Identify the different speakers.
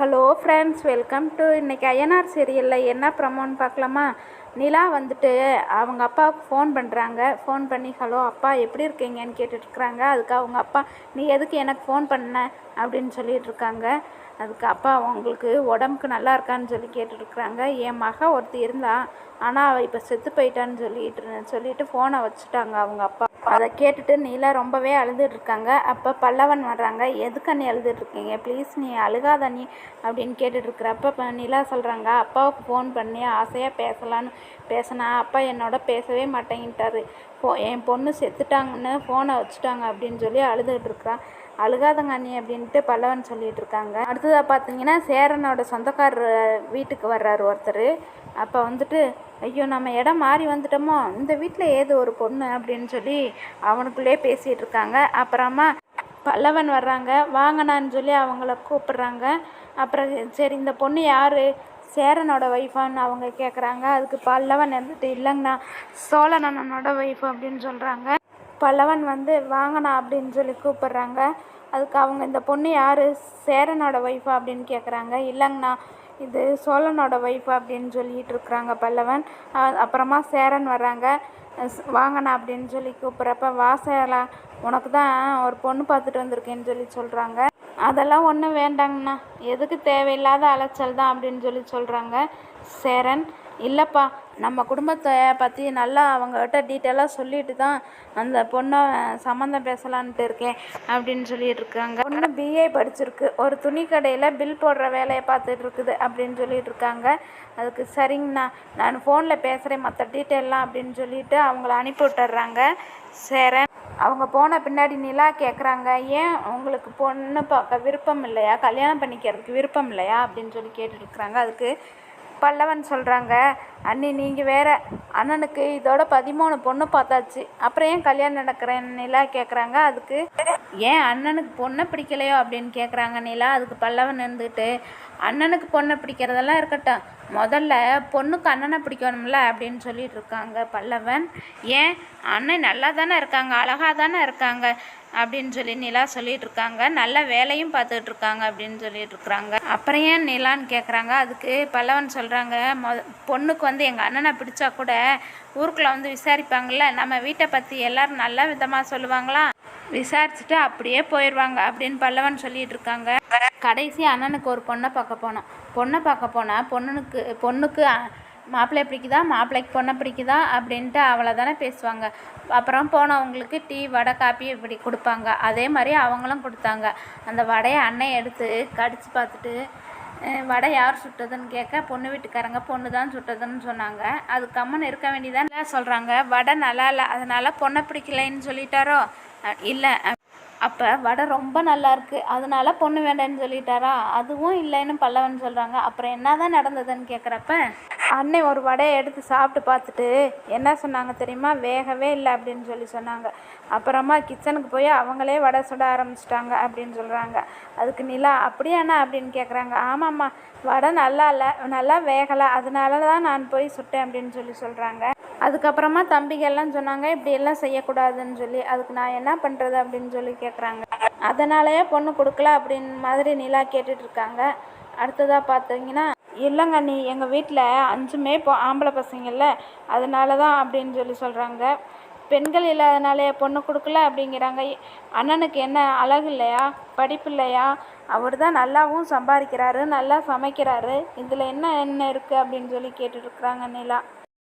Speaker 1: Hello friends, welcome to இன்றைக்கி INR சீரியலில் என்ன ப்ரமோன்னு பார்க்கலாமா. நிலா வந்துட்டு அவங்க அப்பாவுக்கு ஃபோன் பண்ணுறாங்க. ஃபோன் பண்ணி ஹலோ அப்பா எப்படி இருக்கீங்கன்னு கேட்டுட்ருக்குறாங்க. அதுக்கு அவங்க அப்பா நீ எதுக்கு எனக்கு ஃபோன் பண்ண அப்படின்னு சொல்லிகிட்ருக்காங்க. அதுக்கு அப்பா உங்களுக்கு உடம்புக்கு நல்லா இருக்கான்னு சொல்லி கேட்டுட்ருக்குறாங்க. என் மக ஒருத்தி இருந்தா, ஆனால் அவள் இப்போ செத்து போயிட்டான்னு சொல்லிட்டு ஃபோனை வச்சுட்டாங்க அவங்க அப்பா. அதை கேட்டுட்டு நீலா ரொம்பவே அழுதுட்ருக்காங்க. அப்போ பல்லவன் வர்றாங்க. எதுக்கு நீ அழுதுட்ருக்கீங்க, ப்ளீஸ் நீ அழுகாத நீ அப்படின்னு கேட்டுட்ருக்குறப்ப நிலா சொல்கிறாங்க, அப்பாவுக்கு ஃபோன் பண்ணி ஆசையாக பேசலான்னு பேசினா அப்பா என்னோட பேசவே மாட்டேங்கிட்டாரு. என் பொண்ணு செத்துட்டாங்கன்னு ஃபோனை வச்சுட்டாங்க அப்படின்னு சொல்லி அழுதுகிட்ருக்குறான். அழுகாதங்க அண்ணி அப்படின்ட்டு பல்லவன் சொல்லிகிட்டு இருக்காங்க. அடுத்ததாக பார்த்தீங்கன்னா சேரனோட சொந்தக்காரர் வீட்டுக்கு வர்றாரு ஒருத்தர். அப்போ வந்துட்டு ஐயோ நம்ம இடம் மாறி வந்துட்டோமோ, இந்த வீட்டில் ஏது ஒரு பொண்ணு அப்படின்னு சொல்லி அவனுக்குள்ளே பேசிகிட்டு இருக்காங்க. அப்புறமா பல்லவன் வர்றாங்க. வாங்கண்ணான்னு சொல்லி அவங்கள கூப்பிட்றாங்க. அப்புறம் சரி இந்த பொண்ணு யார், சேரனோட ஒய்ஃபான்னு அவங்க கேட்குறாங்க. அதுக்கு பல்லவன் இருந்துட்டு இல்லைங்கண்ணா சோழனனோட ஒய்ஃப் அப்படின்னு சொல்கிறாங்க. பல்லவன் வந்து வாங்கண்ணா அப்படின்னு சொல்லி கூப்பிட்றாங்க. அதுக்கு அவங்க இந்த பொண்ணு யார், சேரனோட ஒய்ஃபா அப்படின்னு கேட்குறாங்க. இல்லைங்கண்ணா இது சோழனோட ஒய்ஃப் அப்படின்னு சொல்லிகிட்டு இருக்கிறாங்க பல்லவன். அப்புறமா சேரன் வர்றாங்க. வாங்கண்ணா அப்படின்னு சொல்லி கூப்பிட்றப்ப வா சேரலா, உனக்கு தான் ஒரு பொண்ணு பார்த்துட்டு வந்திருக்கேன்னு சொல்லி சொல்கிறாங்க. அதெல்லாம் ஒன்றும் வேண்டாங்கண்ணா, எதுக்கு தேவையில்லாத அலைச்சல் தான் அப்படின்னு சொல்லி சொல்கிறாங்க சேரன். இல்லைப்பா நம்ம குடும்பத்தை பற்றி நல்லா அவங்ககிட்ட டீட்டெயிலாக சொல்லிட்டு தான் அந்த பொண்ணை சம்மந்தம் பேசலான்ட்டு இருக்கேன் அப்படின்னு சொல்லிட்டு இருக்காங்க. பொண்ணு பிஏ படிச்சிருக்கு, ஒரு துணி கடையில் பில் போடுற வேலையை பார்த்துட்டு இருக்குது அப்படின்னு சொல்லிட்டு இருக்காங்க. அதுக்கு சரிங்கண்ணா நான் ஃபோனில் பேசுகிறேன் மற்ற டீட்டெயிலாம் அப்படின்னு சொல்லிட்டு அவங்கள அனுப்பி விட்டுறாங்க சேரன். அவங்க போன பின்னாடி நிலா கேட்குறாங்க, ஏன் உங்களுக்கு பொண்ணு பார்க்க விருப்பம் இல்லையா, கல்யாணம் பண்ணிக்கிறதுக்கு விருப்பம் இல்லையா அப்படின்னு சொல்லி கேட்டுருக்குறாங்க. அதுக்கு பல்லவன் சொல்கிறாங்க, அண்ணி நீங்கள் வேறு, அண்ணனுக்கு இதோட 13 பொண்ணு பார்த்தாச்சு, அப்புறம் ஏன் கல்யாணம் நடக்கிறேன்னு நிலா கேட்குறாங்க. அதுக்கு ஏன் அண்ணனுக்கு பொண்ணை பிடிக்கலையோ அப்படின்னு கேட்குறாங்க நிலா. அதுக்கு பல்லவன் இருந்துட்டு அண்ணனுக்கு பொண்ணை பிடிக்கிறதெல்லாம் இருக்கட்டும், முதல்ல பொண்ணுக்கு அண்ணனை பிடிக்கணும்ல அப்படின்னு சொல்லிட்டு இருக்காங்க பல்லவன். ஏன் அண்ணன் நல்லா தானே இருக்காங்க, அழகாக தானே இருக்காங்க அப்படின்னு சொல்லி நிலா சொல்லிட்டு இருக்காங்க. நல்ல வேலையும் பார்த்துட்டு இருக்காங்க அப்படின்னு சொல்லிட்டு இருக்கிறாங்க. அப்புறம் ஏன் நிலான்னு கேட்குறாங்க. அதுக்கு பல்லவன் சொல்கிறாங்க, பொண்ணுக்கு வந்து எங்கள் அண்ணனை பிடிச்சா கூட ஊருக்குள்ளே வந்து விசாரிப்பாங்கள்ல, நம்ம வீட்டை பற்றி எல்லோரும் நல்ல விதமாக சொல்லுவாங்களா, விசாரிச்சுட்டு அப்படியே போயிடுவாங்க அப்படின்னு பல்லவன் சொல்லிட்டு இருக்காங்க. கடைசி அண்ணனுக்கு ஒரு பொண்ணை பார்க்க போனால் பொண்ணுக்கு மாப்பிள்ளை பிடிக்குதா, மாப்பிள்ளைக்கு பொண்ணை பிடிக்குதா அப்படின்ட்டு அவளை தானே பேசுவாங்க. அப்புறம் போனவங்களுக்கு டீ வடை காப்பி இப்படி கொடுப்பாங்க. அதே மாதிரி அவங்களும் கொடுத்தாங்க. அந்த வடையை அண்ணன் எடுத்து கடித்து பார்த்துட்டு வடை யார் சுட்டதுன்னு கேட்க பொண்ணு வீட்டுக்காரங்க பொண்ணு தான் சுட்டதுன்னு சொன்னாங்க. அது கம்மன் இருக்க வேண்டியதான் சொல்கிறாங்க. வடை நல்லா இல்லை அதனால் பொண்ணை பிடிக்கலைன்னு சொல்லிட்டாரோ, இல்லை அப்போ வடை ரொம்ப நல்லா இருக்குது அதனால பொண்ணு வேண்டான்னு சொல்லிட்டாரா, அதுவும் இல்லைன்னு பல்லவன் சொல்கிறாங்க. அப்புறம் என்ன தான் நடந்ததுன்னு கேட்குறப்ப அண்ணன் ஒரு வடையை எடுத்து சாப்பிட்டு பார்த்துட்டு என்ன சொன்னாங்க தெரியுமா, வேகவே இல்லை அப்படின்னு சொல்லி சொன்னாங்க. அப்புறமா கிச்சனுக்கு போய் அவங்களே வடை சுட ஆரம்பிச்சிட்டாங்க அப்படின்னு சொல்கிறாங்க. அதுக்கு நிலா அப்படியாண்ணா அப்படின்னு கேட்குறாங்க. ஆமாம்மா வடை நல்லா இல்லை, நல்லா வேகலை, அதனால தான் நான் போய் சுட்டேன் அப்படின்னு சொல்லி சொல்கிறாங்க. அதுக்கப்புறமா தம்பிகள்லாம் சொன்னாங்க இப்படியெல்லாம் செய்யக்கூடாதுன்னு சொல்லி. அதுக்கு நான் என்ன பண்ணுறது அப்படின்னு சொல்லி கேட்குறாங்க. அதனாலேயே பொண்ணு கொடுக்கல அப்படின்னு மாதிரி நிலா கேட்டுட்ருக்காங்க. அடுத்ததாக பார்த்தீங்கன்னா இல்லைங்க நீ எங்கள் வீட்டில் 5மே ஆம்பளை பசங்கள்ல அதனால தான் அப்படின்னு சொல்லி சொல்கிறாங்க. பெண்கள் இல்லாதனாலேயே பொண்ணு கொடுக்கல அப்படிங்கிறாங்க. அண்ணனுக்கு என்ன அழகு இல்லையா, படிப்பு இல்லையா, அவர் தான் நல்லாவும் சம்பாதிக்கிறாரு, நல்லா சமைக்கிறாரு, இதில் என்ன இருக்குது அப்படின்னு சொல்லி கேட்டுட்ருக்குறாங்க நிலா.